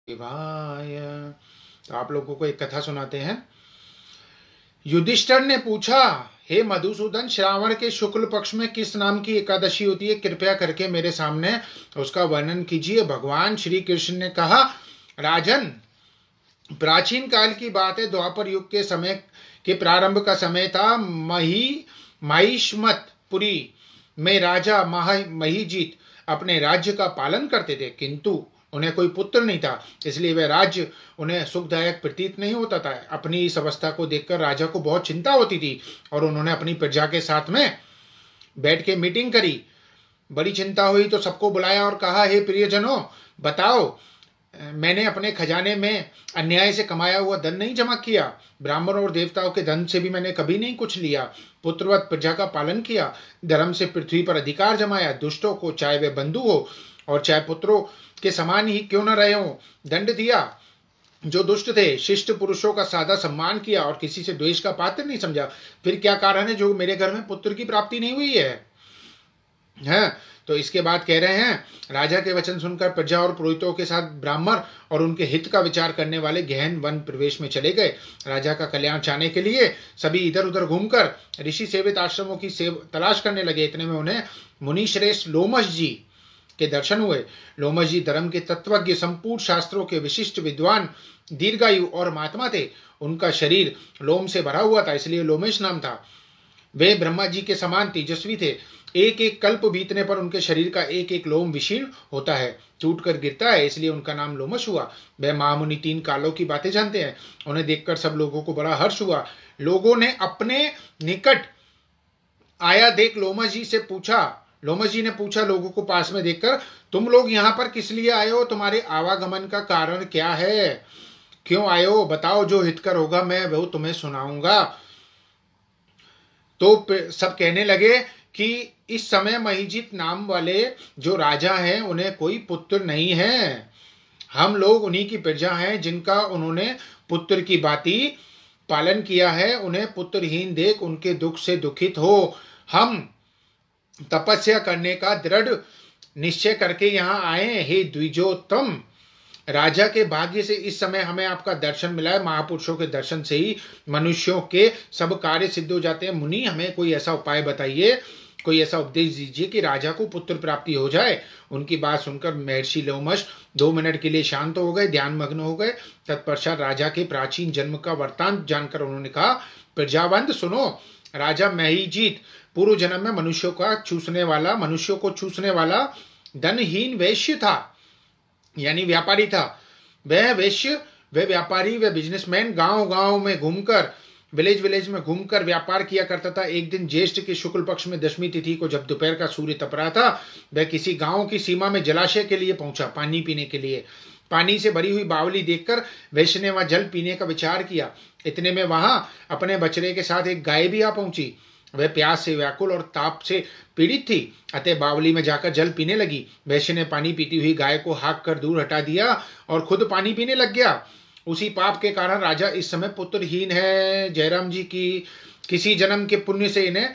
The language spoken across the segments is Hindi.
शिवाय। तो आप लोगों को एक कथा सुनाते हैं। युधिष्ठिर ने पूछा, हे मधुसूदन, श्रावण के शुक्ल पक्ष में किस नाम की एकादशी होती है? कृपया करके मेरे सामने उसका वर्णन कीजिए। भगवान श्री कृष्ण ने कहा, राजन, प्राचीन काल की बात है। द्वापर युग के समय के प्रारंभ का समय था। महिष्मतपुरी में राजा महीजीत अपने राज्य का पालन करते थे, किंतु उन्हें कोई पुत्र नहीं था, इसलिए वह राज्य उन्हें सुखदायक प्रतीत नहीं होता था। अपनी इस अवस्था को देखकर राजा को बहुत चिंता होती थी और उन्होंने अपनी प्रजा के साथ में बैठ के मीटिंग करी। बड़ी चिंता हुई तो सबको बुलाया और कहा, हे प्रियजनों, बताओ, मैंने अपने खजाने में अन्याय से कमाया हुआ धन नहीं जमा किया। ब्राह्मणों और देवताओं के धन से भी मैंने कभी नहीं कुछ लिया। पुत्रवत प्रजा का पालन किया, धर्म से पृथ्वी पर अधिकार जमाया। दुष्टों को, चाहे वे बंधु हो और चाहे पुत्रों के समान ही क्यों न रहे हो, दंड दिया। जो दुष्ट थे, शिष्ट पुरुषों का सादा सम्मान किया और किसी से द्वेष का पात्र नहीं समझा। फिर क्या कारण है जो मेरे घर में पुत्र की प्राप्ति नहीं हुई है? तो इसके बाद कह रहे हैं, राजा के वचन सुनकर प्रजा और पुरोहितों के साथ ब्राह्मण और उनके हित का विचार करने वाले गहन वन प्रवेश में चले गए। राजा का कल्याण चाहने के लिए सभी इधर उधर घूमकर ऋषि सेवित आश्रमों की तलाश करने लगे। इतने में उन्हें मुनि श्रेष्ठ लोमश जी के दर्शन हुए। लोमश जी धर्म के तत्वज्ञ, संपूर्ण शास्त्रों के विशिष्ट विद्वान, दीर्घायु और महात्मा थे। उनका शरीर लोम से भरा हुआ था, इसलिए लोमेश नाम था। वे ब्रह्मा जी के समान तेजस्वी थे। एक एक कल्प बीतने पर उनके शरीर का एक एक लोम विशीर्ण होता है, टूट कर गिरता है, इसलिए उनका नाम लोमश हुआ। वह महामुनि 3 कालों की बातें जानते हैं। उन्हें देखकर सब लोगों को बड़ा हर्ष हुआ। लोगों ने अपने निकट आया देख लोमश जी ने पूछा लोगों को पास में देखकर, तुम लोग यहाँ पर किस लिए आए हो? तुम्हारे आवागमन का कारण क्या है? क्यों आए हो? बताओ, जो हितकर होगा मैं वो तुम्हें सुनाऊंगा। तो सब कहने लगे कि इस समय महीजीत नाम वाले जो राजा हैं उन्हें कोई पुत्र नहीं है। हम लोग उन्हीं की प्रजा हैं जिनका उन्होंने पुत्र की बाती पालन किया है। उन्हें पुत्रहीन देख उनके दुख से दुखित हो हम तपस्या करने का दृढ़ निश्चय करके यहाँ आए। हे द्विजोत्तम, राजा के भाग्य से इस समय हमें आपका दर्शन मिला है। महापुरुषों के दर्शन से ही मनुष्यों के सब कार्य सिद्ध हो जाते हैं। मुनि, हमें कोई ऐसा उपाय बताइए, कोई ऐसा उपदेश दीजिए कि राजा को पुत्र प्राप्ति हो जाए। उनकी बात सुनकर महर्षि लोमश 2 मिनट के लिए शांत हो गए, ध्यान मग्न हो गए। तत्पश्चात राजा के प्राचीन जन्म का वृत्तांत जानकर उन्होंने कहा, प्रजावंद सुनो, राजा महीजीत पूर्व जन्म में मनुष्यों को चूसने वाला धनहीन वैश्य था, यानी व्यापारी था। वह व्यापारी, वह बिजनेसमैन गांव में घूमकर, विलेज में घूमकर व्यापार किया करता था। एक दिन ज्येष्ठ के शुक्ल पक्ष में 10वीं तिथि को जब दोपहर का सूर्य तप रहा था, वह किसी गांव की सीमा में जलाशय के लिए पहुंचा, पानी पीने के लिए। पानी से भरी हुई बावली देखकर वैश्य ने वहां जल पीने का विचार किया। इतने में वहां अपने बछड़े के साथ एक गाय भी आ पहुंची। वह प्यास से व्याकुल और ताप से पीड़ित थी, अतः बावली में जाकर जल पीने लगी। वैश्य ने पानी पीती हुई गाय को हाँक कर दूर हटा दिया और खुद पानी पीने लग गया। उसी पाप के कारण राजा इस समय पुत्रहीन है। जयराम जी की किसी जन्म के पुण्य से इन्हें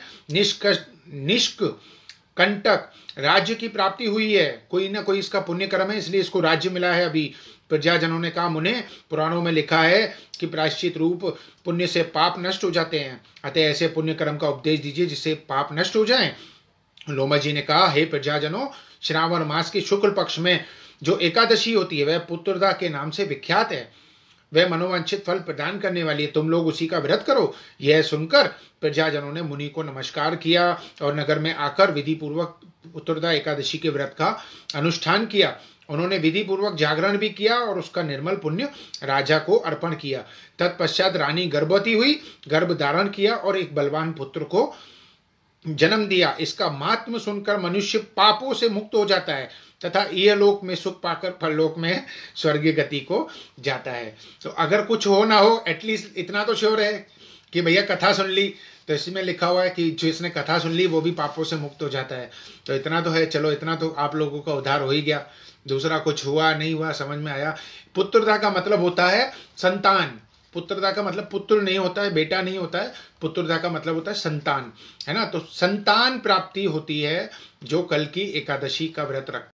निष्कंटक राज्य की प्राप्ति हुई है। कोई ना कोई इसका पुण्य कर्म है, इसलिए इसको राज्य मिला है। अभी प्रजाजनों ने कहा, मुने, पुराणों में लिखा है कि प्रायश्चित रूप पुण्य से पाप नष्ट हो जाते हैं, अतः ऐसे पुण्य कर्म का उपदेश दीजिए जिससे पाप नष्ट हो जाएं। लोमश जी ने कहा, हे प्रजाजनों, श्रावण मास के शुक्ल पक्ष में जो एकादशी होती है वह पुत्रदा के नाम से विख्यात है। वह मनोवांछित फल प्रदान करने वाली है। तुम लोग उसी का व्रत करो। यह सुनकर प्रजाजनों ने मुनि को नमस्कार किया और नगर में आकर विधि पूर्वक पुत्रदा एकादशी के व्रत का अनुष्ठान किया। उन्होंने विधि पूर्वक जागरण भी किया और उसका निर्मल पुण्य राजा को अर्पण किया। तत्पश्चात रानी गर्भवती हुई, गर्भ धारण किया और एक बलवान पुत्र को जन्म दिया। इसका महात्म सुनकर मनुष्य पापों से मुक्त हो जाता है तथा इहलोक में सुख पाकर परलोक में स्वर्गीय गति को जाता है। तो अगर कुछ हो ना हो, एटलीस्ट इतना तो श्योर है कि भैया कथा सुन ली, तो इसमें लिखा हुआ है कि जो इसने कथा सुन ली वो भी पापों से मुक्त हो जाता है। तो इतना तो है, चलो इतना तो आप लोगों का उद्धार हो ही गया। दूसरा कुछ हुआ नहीं हुआ समझ में आया। पुत्रदा का मतलब होता है संतान। पुत्रदा का मतलब पुत्र नहीं होता है, बेटा नहीं होता है। पुत्रदा का मतलब होता है संतान, है ना। तो संतान प्राप्ति होती है जो कल की एकादशी का व्रत रखता है।